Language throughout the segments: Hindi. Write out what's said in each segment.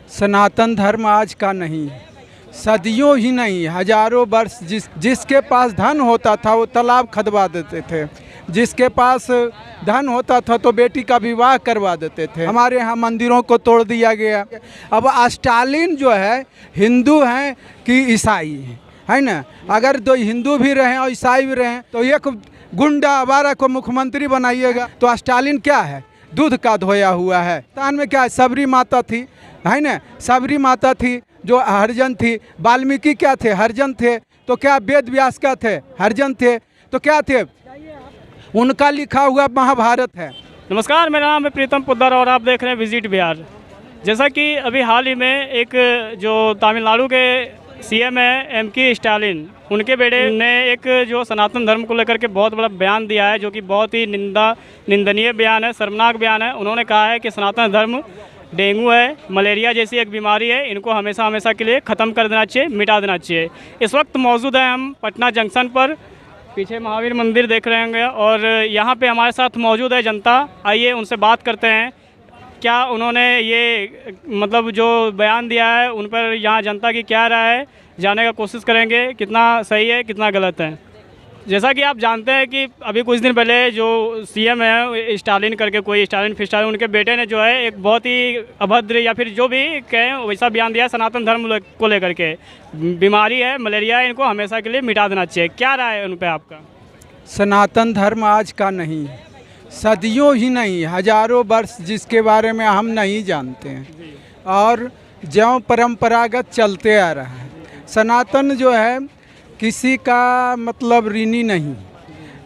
सनातन धर्म आज का नहीं है, सदियों ही नहीं, हजारों वर्ष जिसके पास धन होता था वो तालाब खदवा देते थे, जिसके पास धन होता था तो बेटी का विवाह करवा देते थे। हमारे यहाँ मंदिरों को तोड़ दिया गया। अब स्टालिन जो है हिंदू हैं कि ईसाई हैं, है ना? अगर दो हिंदू भी रहें और ईसाई भी रहें तो एक गुंडा आवारा को मुख्यमंत्री बनाइएगा तो स्टालिन क्या है? दूध का धोया हुआ है। तान में क्या है? सबरी माता थी, है ना? सबरी माता थी जो हरिजन थी। वाल्मीकि क्या थे? हरिजन थे। तो क्या वेद व्यास का थे? हरिजन थे। तो क्या थे? उनका लिखा हुआ महाभारत है। नमस्कार, मेरा नाम है प्रीतम पुद्दार और आप देख रहे हैं विजिट बिहार। जैसा कि अभी हाल ही में एक जो तमिलनाडु के सीएम है एम.के. स्टालिन, उनके बेटे ने एक जो सनातन धर्म को लेकर के बहुत बड़ा बयान दिया है, जो कि बहुत ही निंदनीय बयान है, शर्मनाक बयान है। उन्होंने कहा है कि सनातन धर्म डेंगू है, मलेरिया जैसी एक बीमारी है, इनको हमेशा हमेशा के लिए ख़त्म कर देना चाहिए, मिटा देना चाहिए। इस वक्त मौजूद है हम पटना जंक्शन पर, पीछे महावीर मंदिर देख रहे होंगे और यहाँ पे हमारे साथ मौजूद है जनता। आइए उनसे बात करते हैं, क्या उन्होंने ये मतलब जो बयान दिया है उन पर यहाँ जनता की क्या राय है, जानने का कोशिश करेंगे कितना सही है कितना गलत है। जैसा कि आप जानते हैं कि अभी कुछ दिन पहले जो सीएम है स्टालिन करके, कोई स्टालिन फिस्टालिन, उनके बेटे ने जो है एक बहुत ही अभद्र या फिर जो भी कहें वैसा बयान दिया सनातन धर्म को लेकर के। बीमारी है, मलेरिया है, इनको हमेशा के लिए मिटा देना चाहिए। क्या राय है उन पर आपका? सनातन धर्म आज का नहीं है, सदियों ही नहीं, हजारों वर्ष जिसके बारे में हम नहीं जानते हैं और ज्यों परंपरागत चलते आ रहा है। सनातन जो है किसी का मतलब ऋणी नहीं,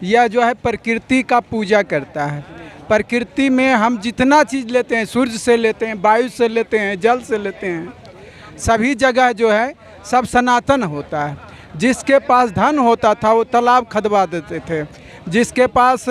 यह जो है प्रकृति का पूजा करता है। प्रकृति में हम जितना चीज़ लेते हैं, सूर्य से लेते हैं, वायु से लेते हैं, जल से लेते हैं, सभी जगह जो है सब सनातन होता है। जिसके पास धन होता था वो तालाब खदवा देते थे, जिसके पास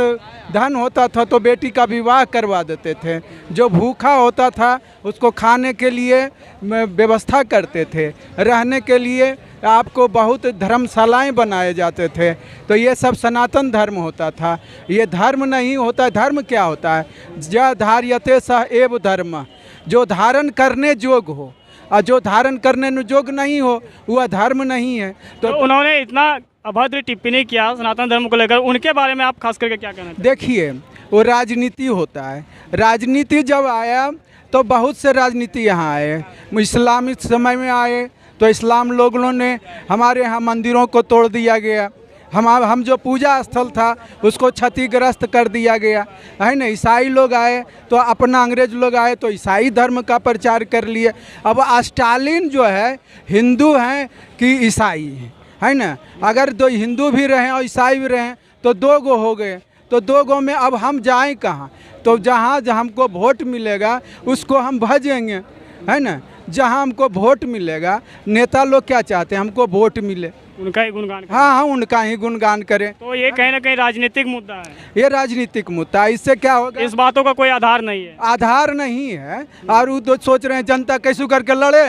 धन होता था तो बेटी का विवाह करवा देते थे, जो भूखा होता था उसको खाने के लिए व्यवस्था करते थे, रहने के लिए आपको बहुत धर्मशालाएं बनाए जाते थे। तो ये सब सनातन धर्म होता था। ये धर्म नहीं होता। धर्म क्या होता है? ज धार्यते स एव धर्म, जो धारण करने योग्य हो, और जो धारण करने योग्य नहीं हो वह धर्म नहीं है। तो उन्होंने इतना अभद्र टिप्पणी किया सनातन धर्म को लेकर, उनके बारे में आप खास करके क्या कहना चाहते हैं? देखिए, वो राजनीति होता है। राजनीति जब आया तो बहुत से राजनीति यहाँ आए। इस्लामिक समय में आए तो इस्लाम लोगों ने हमारे यहाँ मंदिरों को तोड़ दिया गया। हम जो पूजा स्थल था उसको क्षतिग्रस्त कर दिया गया, है ना? ईसाई लोग आए तो अपना, अंग्रेज लोग आए तो ईसाई धर्म का प्रचार कर लिए। अब स्टालिन जो है हिंदू हैं कि ईसाई हैं, है ना? अगर दो हिंदू भी रहें और ईसाई भी रहें तो दो गो हो गए। तो दो गो में अब हम जाएं कहाँ? तो जहाँ हमको वोट मिलेगा उसको हम भजेंगे, है ना? जहाँ हमको वोट मिलेगा, नेता लोग क्या चाहते हैं? हमको वोट मिले, उनका ही गुणगान करें। हाँ, उनका ही गुणगान करें। तो ये कहीं ना कहीं राजनीतिक मुद्दा है। ये राजनीतिक मुद्दा, इससे क्या होगा? इस बातों का कोई आधार नहीं है। आधार नहीं है। और वो तो सोच रहे हैं जनता कैसे करके लड़े,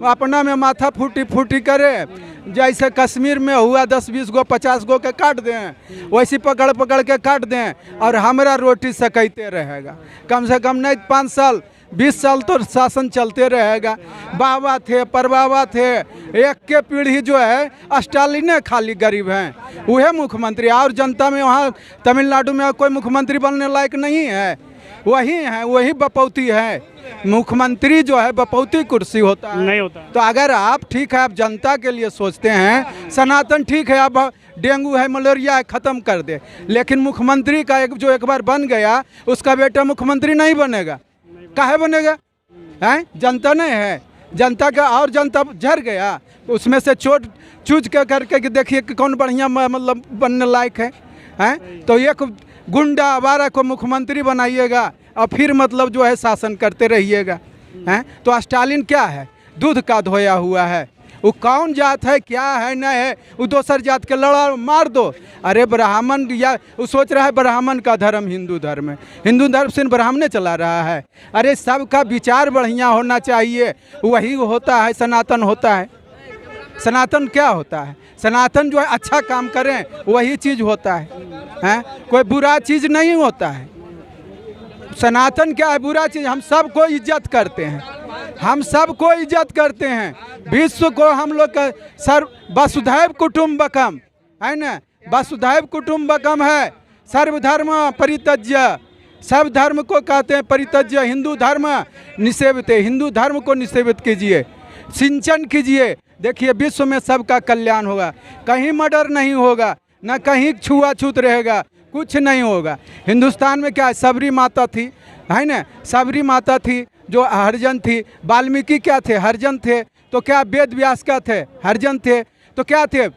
अपना में माथा फूटी करे। जैसे कश्मीर में हुआ 10-20 गो 50 गो के काट दें, वैसे पकड़ के काट दें और हमारा रोटी सकते रहेगा। कम से कम नहीं 5 साल 20 साल तो शासन चलते रहेगा। बाबा थे, परबाबा थे, एक के पीढ़ी जो है स्टालिन खाली गरीब हैं, वह मुख्यमंत्री। और जनता में वहाँ तमिलनाडु में कोई मुख्यमंत्री बनने लायक नहीं है, वही है, वही बपौती है। मुख्यमंत्री जो है बपौती कुर्सी होता है, नहीं होता। तो अगर आप ठीक है, आप जनता के लिए सोचते हैं, सनातन ठीक है, आप डेंगू है, मलेरिया है, ख़त्म कर दे, लेकिन मुख्यमंत्री का जो एक बार बन गया उसका बेटा मुख्यमंत्री नहीं बनेगा। काहे बनेगा? हैं? जनता नहीं है, जनता का, और जनता झर गया उसमें से चोट चूज के करके कि देखिए कि कौन बढ़िया मतलब बनने लायक है, हैं? तो एक गुंडा आवारा को मुख्यमंत्री बनाइएगा और फिर मतलब जो है शासन करते रहिएगा, हैं? तो स्टालिन क्या है? दूध का धोया हुआ है। वो कौन जात है, क्या है, न है, वो दूसर जात के लड़ा मार दो। अरे ब्राह्मण, या वो सोच रहा है ब्राह्मण का धर्म हिंदू धर्म है, हिंदू धर्म से ब्राह्मण चला रहा है। अरे सबका विचार बढ़िया होना चाहिए, वही होता है सनातन होता है। सनातन क्या होता है? सनातन जो है अच्छा काम करें वही चीज़ होता है, हैं? कोई बुरा चीज़ नहीं होता है। सनातन क्या है? बुरा चीज़। हम सबको इज्जत करते हैं, हम सबको इज्जत करते हैं। विश्व को हम लोग का सर्व वसुधैव कुटुम्बकम है ना, वसुधैव कुटुम्बकम है। सर्वधर्म परित्यज्य, सब धर्म को कहते हैं परित्यज्य, हिंदू धर्म निषेवित, हिंदू धर्म को निषेवित कीजिए, सिंचन कीजिए। देखिए विश्व में सबका कल्याण होगा, कहीं मर्डर नहीं होगा, न कहीं छुआछूत रहेगा, कुछ नहीं होगा। हिंदुस्तान में क्या है? सबरी माता थी है ना, सबरी माता थी जो हरिजन थी। वाल्मीकि क्या थे? हरिजन थे। तो क्या वेद व्यास का थे? हरिजन थे। तो क्या थे?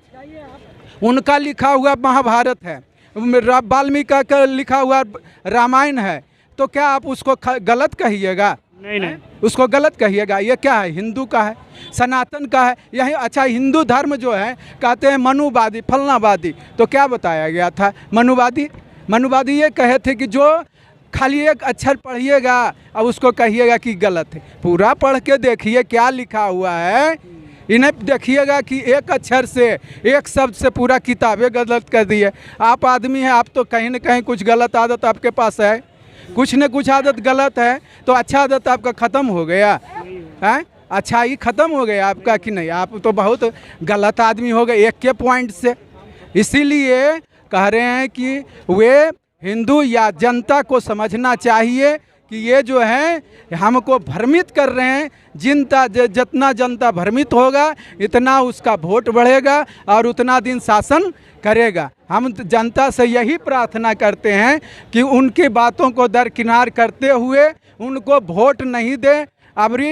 उनका लिखा हुआ महाभारत है, वाल्मीकि का लिखा हुआ रामायण है। तो क्या आप उसको गलत कहिएगा? नहीं, उसको गलत कहिएगा। ये क्या है? हिंदू का है, सनातन का है। यही अच्छा हिंदू धर्म जो है कहते हैं मनुवादी, फलनावादी। तो क्या बताया गया था? मनुवादी ये कहे थे कि जो खाली एक अक्षर पढ़िएगा और उसको कहिएगा कि गलत है। पूरा पढ़ के देखिए क्या लिखा हुआ है, इन्हें देखिएगा कि एक अक्षर से, एक शब्द से पूरा किताबें गलत कर दी है। आप आदमी हैं, आप तो कहीं न कहीं कुछ गलत आदत आपके पास है, कुछ न कुछ आदत गलत है। तो अच्छा आदत आपका ख़त्म हो गया है, अच्छाई ख़त्म हो गया आपका कि नहीं? आप तो बहुत गलत आदमी हो गए एक के पॉइंट से। इसीलिए कह रहे हैं कि वे हिंदू या जनता को समझना चाहिए कि ये जो है हमको भ्रमित कर रहे हैं। जितना जनता भ्रमित होगा इतना उसका वोट बढ़ेगा और उतना दिन शासन करेगा। हम जनता से यही प्रार्थना करते हैं कि उनकी बातों को दरकिनार करते हुए उनको वोट नहीं दें अबरी,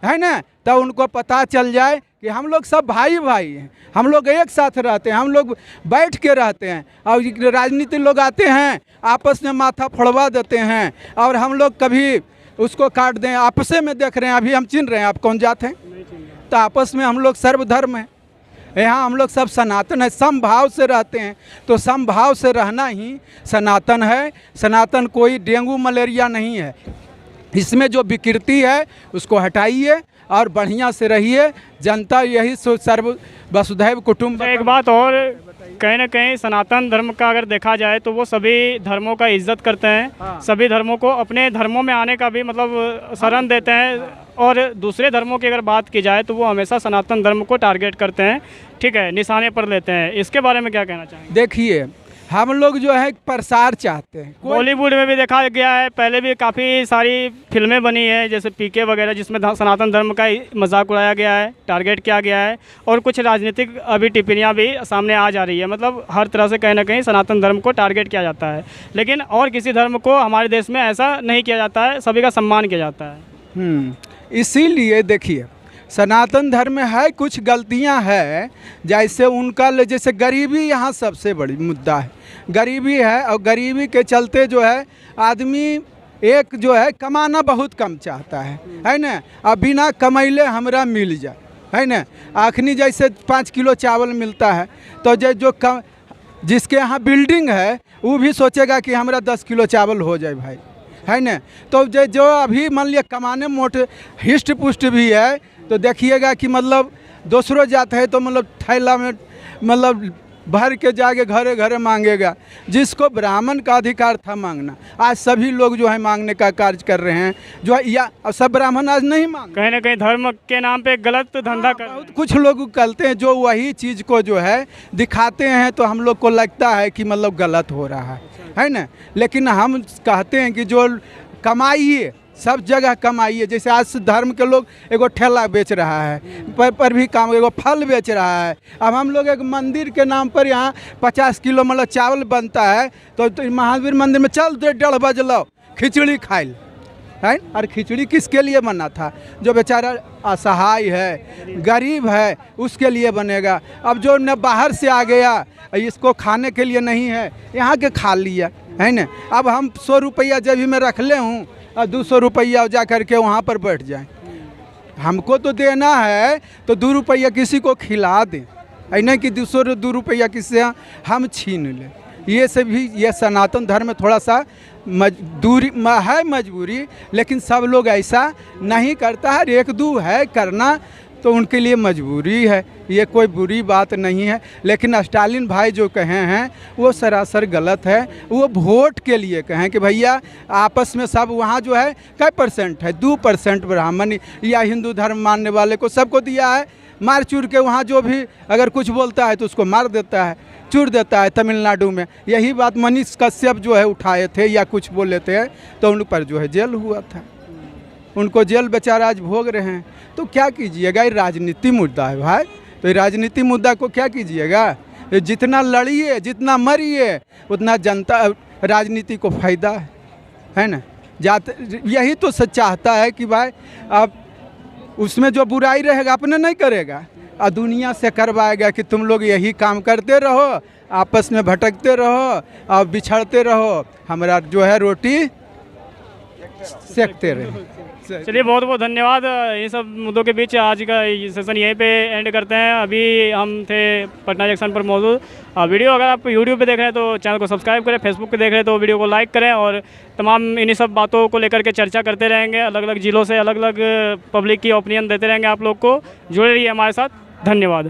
है ना। तो उनको पता चल जाए कि हम लोग सब भाई भाई हैं, हम लोग एक साथ रहते हैं, हम लोग बैठ के रहते हैं। और राजनीति लोग आते हैं आपस में माथा फोड़वा देते हैं और हम लोग कभी उसको काट दें। आपस में देख रहे हैं, अभी हम चिन्ह रहे हैं, आप कौन जात हैं? तो आपस में हम लोग सर्वधर्म हैं, यहाँ हम लोग सब सनातन है, समभाव से रहते हैं। तो समभाव से रहना ही सनातन है। सनातन कोई डेंगू मलेरिया नहीं है। इसमें जो विकृति है उसको हटाइए और बढ़िया से रहिए। जनता यही सर्व वसुधैव कुटुम्ब। एक बात और, कहीं ना कहीं सनातन धर्म का अगर देखा जाए तो वो सभी धर्मों का इज्जत करते हैं। हाँ। सभी धर्मों को अपने धर्मों में आने का भी मतलब शरण देते हैं। और दूसरे धर्मों की अगर बात की जाए तो वो हमेशा सनातन धर्म को टारगेट करते हैं, ठीक है, निशाने पर लेते हैं। इसके बारे में क्या कहना चाहेंगे? देखिए हम लोग जो है प्रसार चाहते हैं। बॉलीवुड में भी देखा गया है, पहले भी काफ़ी सारी फिल्में बनी है जैसे पीके वगैरह, जिसमें सनातन धर्म का मजाक उड़ाया गया है, टारगेट किया गया है। और कुछ राजनीतिक अभी टिप्पणियां भी सामने आ जा रही है। मतलब हर तरह से कहीं ना कहीं सनातन धर्म को टारगेट किया जाता है। लेकिन और किसी धर्म को हमारे देश में ऐसा नहीं किया जाता है, सभी का सम्मान किया जाता है। इसीलिए देखिए सनातन धर्म में है कुछ गलतियां है, जैसे उनका जैसे गरीबी यहाँ सबसे बड़ी मुद्दा है। गरीबी है और गरीबी के चलते जो है आदमी एक जो है कमाना बहुत कम चाहता है ना। अब बिना कमैले हमरा मिल जाए, है ना। आखनी जैसे 5 किलो चावल मिलता है तो जिसके यहाँ बिल्डिंग है वो भी सोचेगा कि हमरा 10 किलो चावल हो जाए भाई, है ना। तो जो अभी मान लिया कमाने मोटे हिष्ट पुष्ट भी है तो देखिएगा कि मतलब दूसरों जात है तो मतलब थैला में मतलब भर के जाके घरे घरे मांगेगा। जिसको ब्राह्मण का अधिकार था मांगना, आज सभी लोग जो है मांगने का कार्य कर रहे हैं। जो या सब ब्राह्मण आज नहीं मांग, कहीं ना कहीं धर्म के नाम पे गलत धंधा कर बहुत कुछ लोग करते हैं जो वही चीज़ को जो है दिखाते हैं। तो हम लोग को लगता है कि मतलब गलत हो रहा है ना। लेकिन हम कहते हैं कि जो कमाइए, सब जगह कमाइए। जैसे आज धर्म के लोग एगो ठेला बेच रहा है, पर भी काम, एगो फल बेच रहा है। अब हम लोग एक मंदिर के नाम पर यहाँ 50 किलो मतलब चावल बनता है तो महावीर मंदिर में चल 1:30 बजे लो खिचड़ी खाइल है। और खिचड़ी किसके लिए बना था? जो बेचारा असहाय है, गरीब है, उसके लिए बनेगा। अब जो न बाहर से आ गया इसको खाने के लिए नहीं है, यहाँ के खा लिया, है ना। अब हम 100 रुपया जेबी में रख ले हूँ और 200 रुपया जा करके वहाँ पर बैठ जाएं। हमको तो देना है तो 2 रुपया किसी को खिला दें, नहीं कि 2 रुपया किसी से हम छीन लें। ये से भी ये सनातन धर्म में थोड़ा सा दूरी है, मजबूरी। लेकिन सब लोग ऐसा नहीं करता है। 1-2 है करना तो उनके लिए मजबूरी है, ये कोई बुरी बात नहीं है। लेकिन स्टालिन भाई जो कहे हैं वो सरासर गलत है। वो वोट के लिए कहें कि भैया आपस में सब वहाँ जो है कई % है, 2% ब्राह्मण या हिंदू धर्म मानने वाले को सबको दिया है। मार चूर के वहाँ जो भी अगर कुछ बोलता है तो उसको मार देता है, चूर देता है। तमिलनाडु में यही बात मनीष कश्यप जो है उठाए थे या कुछ बोले थे तो उन पर जो है जेल हुआ था, उनको जेल बेचारा आज भोग रहे हैं। तो क्या कीजिएगा, ये राजनीति मुद्दा है भाई। तो ये राजनीति मुद्दा को क्या कीजिएगा, जितना लड़िए जितना मरिए उतना जनता राजनीति को फ़ायदा है ना। यही तो सच चाहता है कि भाई अब उसमें जो बुराई रहेगा अपने नहीं करेगा और दुनिया से करवाएगा कि तुम लोग यही काम करते रहो, आपस में भटकते रहो और बिछड़ते रहो, हमारा जो है रोटी सेकते रहे। चलिए बहुत बहुत धन्यवाद। ये सब मुद्दों के बीच आज का ये सेशन यहीं पे एंड करते हैं। अभी हम थे पटना जंक्शन पर मौजूद। वीडियो अगर आप यूट्यूब पे देख रहे हैं तो चैनल को सब्सक्राइब करें, फेसबुक पे देख रहे हैं तो वीडियो को लाइक करें और तमाम इन्हीं सब बातों को लेकर के चर्चा करते रहेंगे। अलग अलग ज़िलों से अलग अलग पब्लिक की ओपिनियन देते रहेंगे। आप लोग को जुड़े रहिए हमारे साथ। धन्यवाद।